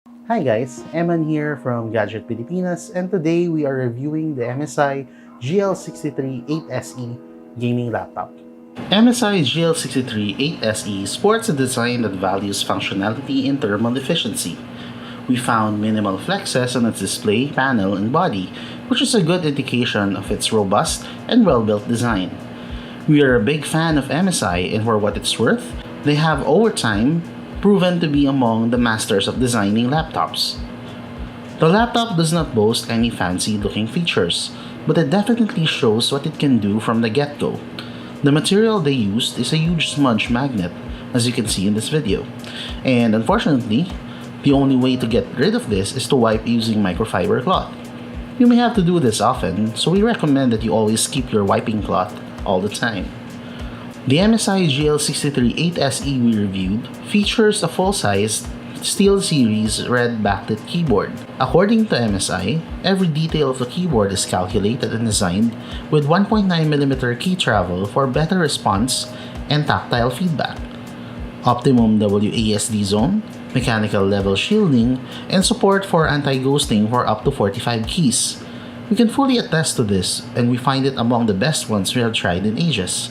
Hi guys, Eman here from Gadget Pilipinas, and today we are reviewing the MSI GL63 8SE gaming laptop. MSI GL63 8SE sports a design that values functionality and thermal efficiency. We found minimal flexes on its display, panel, and body, which is a good indication of its robust and well-built design. We are a big fan of MSI, and for what it's worth, they have over time proven to be among the masters of designing laptops. The laptop does not boast any fancy looking features, but it definitely shows what it can do from the get-go. The material they used is a huge smudge magnet, as you can see in this video, and unfortunately, the only way to get rid of this is to wipe using microfiber cloth. You may have to do this often, so we recommend that you always keep your wiping cloth all the time. The MSI GL63 8SE we reviewed features a full-size SteelSeries red backlit keyboard. According to MSI, every detail of the keyboard is calculated and designed with 1.9mm key travel for better response and tactile feedback, optimum WASD zone, mechanical level shielding, and support for anti-ghosting for up to 45 keys. We can fully attest to this, and we find it among the best ones we have tried in ages.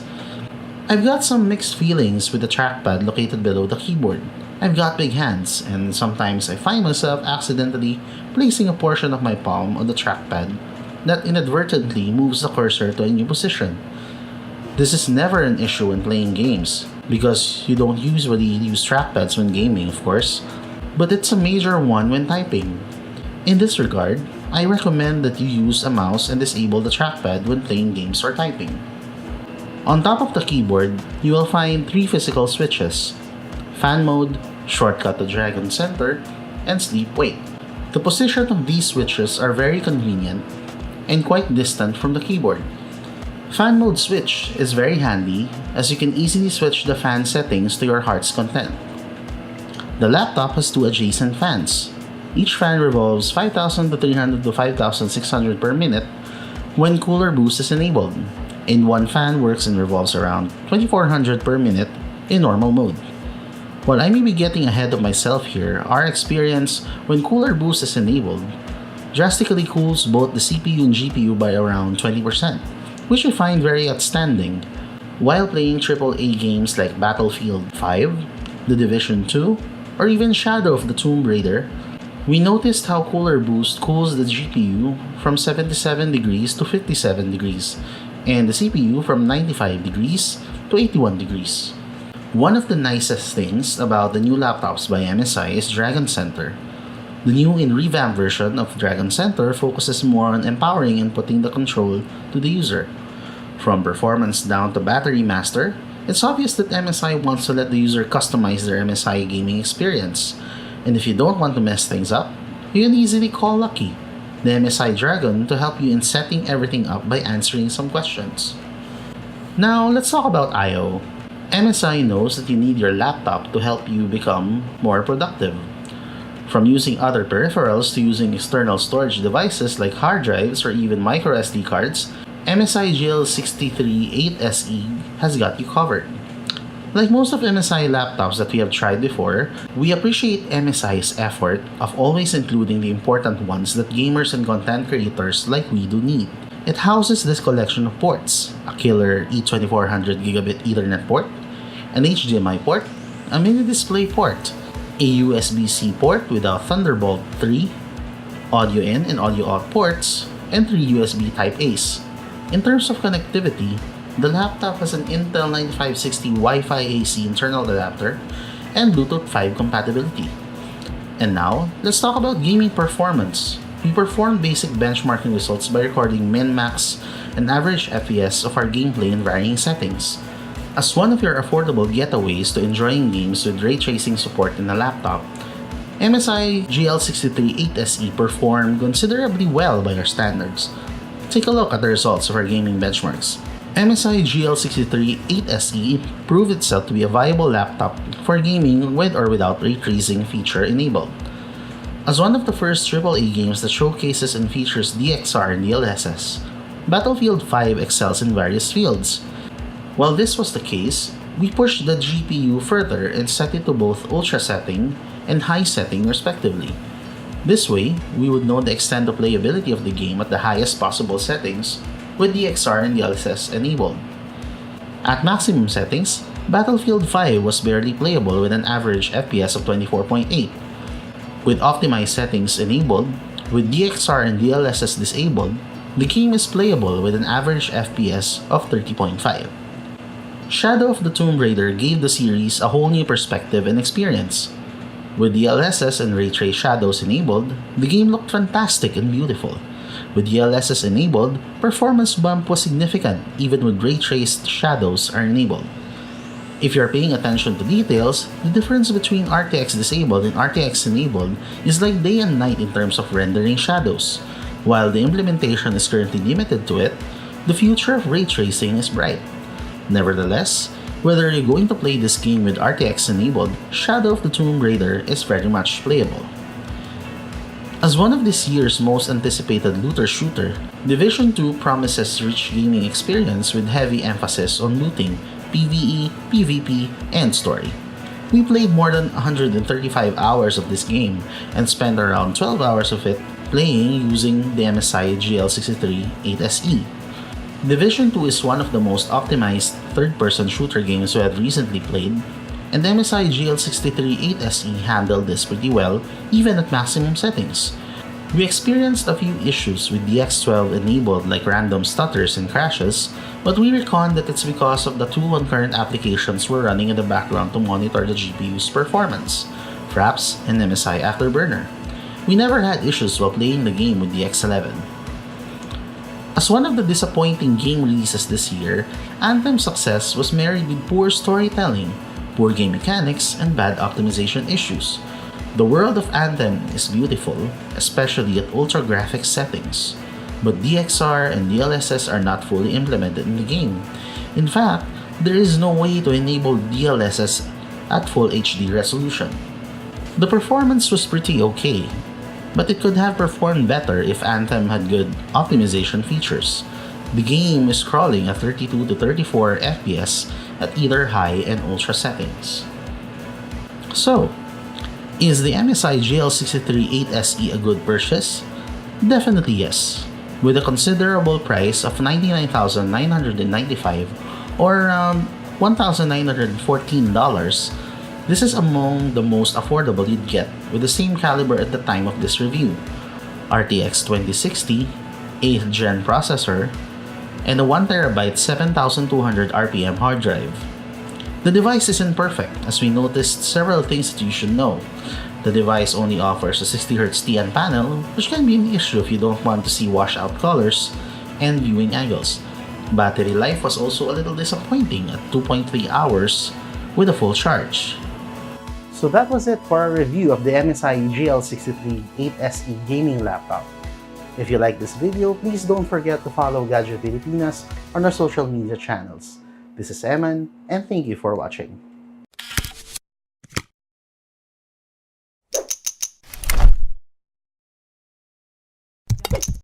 I've got some mixed feelings with the trackpad located below the keyboard. I've got big hands, and sometimes I find myself accidentally placing a portion of my palm on the trackpad that inadvertently moves the cursor to a new position. This is never an issue when playing games, because you don't usually use trackpads when gaming, of course, but it's a major one when typing. In this regard, I recommend that you use a mouse and disable the trackpad when playing games or typing. On top of the keyboard, you will find 3 physical switches: fan mode, shortcut to drag and center, and sleep wake. The position of these switches are very convenient and quite distant from the keyboard. Fan mode switch is very handy as you can easily switch the fan settings to your heart's content. The laptop has 2 adjacent fans. Each fan revolves 5,300 to 5,600 per minute when cooler boost is enabled, and one fan works and revolves around 2,400 per minute in normal mode. While I may be getting ahead of myself here, our experience when cooler boost is enabled drastically cools both the CPU and GPU by around 20%, which we find very outstanding. While playing AAA games like Battlefield 5, The Division 2, or even Shadow of the Tomb Raider, we noticed how cooler boost cools the GPU from 77 degrees to 57 degrees, and the CPU from 95 degrees to 81 degrees. One of the nicest things about the new laptops by MSI is Dragon Center. The new and revamped version of Dragon Center focuses more on empowering and putting the control to the user. From performance down to battery master, it's obvious that MSI wants to let the user customize their MSI gaming experience. And if you don't want to mess things up, you can easily call Lucky, the MSI Dragon, to help you in setting everything up by answering some questions. Now, let's talk about I/O. MSI knows that you need your laptop to help you become more productive. From using other peripherals to using external storage devices like hard drives or even micro SD cards, MSI GL63 8SE has got you covered. Like most of MSI laptops that we have tried before, we appreciate MSI's effort of always including the important ones that gamers and content creators like we do need. It houses this collection of ports: a killer E2400 gigabit Ethernet port, an HDMI port, a mini display port, a USB-C port without Thunderbolt 3, audio in and audio out ports, and 3 USB Type-A's. In terms of connectivity, the laptop has an Intel 9560 Wi-Fi AC internal adapter and Bluetooth 5 compatibility. And now, let's talk about gaming performance. We performed basic benchmarking results by recording min-max and average FPS of our gameplay in varying settings. As one of your affordable getaways to enjoying games with ray tracing support in a laptop, MSI GL63 8SE performed considerably well by our standards. Take a look at the results of our gaming benchmarks. MSI GL63 8SE proved itself to be a viable laptop for gaming with or without ray tracing feature enabled. As one of the first AAA games that showcases and features DXR and DLSS, Battlefield 5 excels in various fields. While this was the case, we pushed the GPU further and set it to both ultra setting and high setting respectively. This way, we would know the extent of playability of the game at the highest possible settings with DXR and DLSS enabled. At maximum settings, Battlefield 5 was barely playable with an average FPS of 24.8. With optimized settings enabled, with DXR and DLSS disabled, the game is playable with an average FPS of 30.5. Shadow of the Tomb Raider gave the series a whole new perspective and experience. With DLSS and ray trace shadows enabled, the game looked fantastic and beautiful. With DLSS enabled, performance bump was significant even with ray traced shadows are enabled. If you are paying attention to details, the difference between RTX disabled and RTX enabled is like day and night in terms of rendering shadows. While the implementation is currently limited to it, the future of ray tracing is bright. Nevertheless, whether you're going to play this game with RTX enabled, Shadow of the Tomb Raider is very much playable. As one of this year's most anticipated looter shooter, Division 2 promises rich gaming experience with heavy emphasis on looting, PvE, PvP, and story. We played more than 135 hours of this game and spent around 12 hours of it playing using the MSI GL63 8SE. Division 2 is one of the most optimized third-person shooter games we have recently played, and the MSI GL63 8SE handled this pretty well even at maximum settings. We experienced a few issues with DX12 enabled like random stutters and crashes, but we reckoned that it's because of the two concurrent applications were running in the background to monitor the GPU's performance, Fraps and MSI Afterburner. We never had issues while playing the game with DX11. As one of the disappointing game releases this year, Anthem's success was married with poor storytelling, poor game mechanics, and bad optimization issues. The world of Anthem is beautiful, especially at ultra-graphics settings, but DXR and DLSS are not fully implemented in the game. In fact, there is no way to enable DLSS at full HD resolution. The performance was pretty okay, but it could have performed better if Anthem had good optimization features. The game is crawling at 32 to 34 FPS at either high and ultra settings. So, is the MSI GL63 8SE a good purchase? Definitely yes. With a considerable price of $99,995 or around $1,914, this is among the most affordable you'd get with the same caliber at the time of this review. RTX 2060, 8th gen processor, and a 1TB 7200 RPM hard drive. The device isn't perfect, as we noticed several things that you should know. The device only offers a 60Hz TN panel, which can be an issue if you don't want to see washed-out colors and viewing angles. Battery life was also a little disappointing at 2.3 hours with a full charge. So that was it for our review of the MSI GL63 8SE gaming laptop. If you like this video, please don't forget to follow Gadget Pilipinas on our social media channels. This is Eman, and thank you for watching.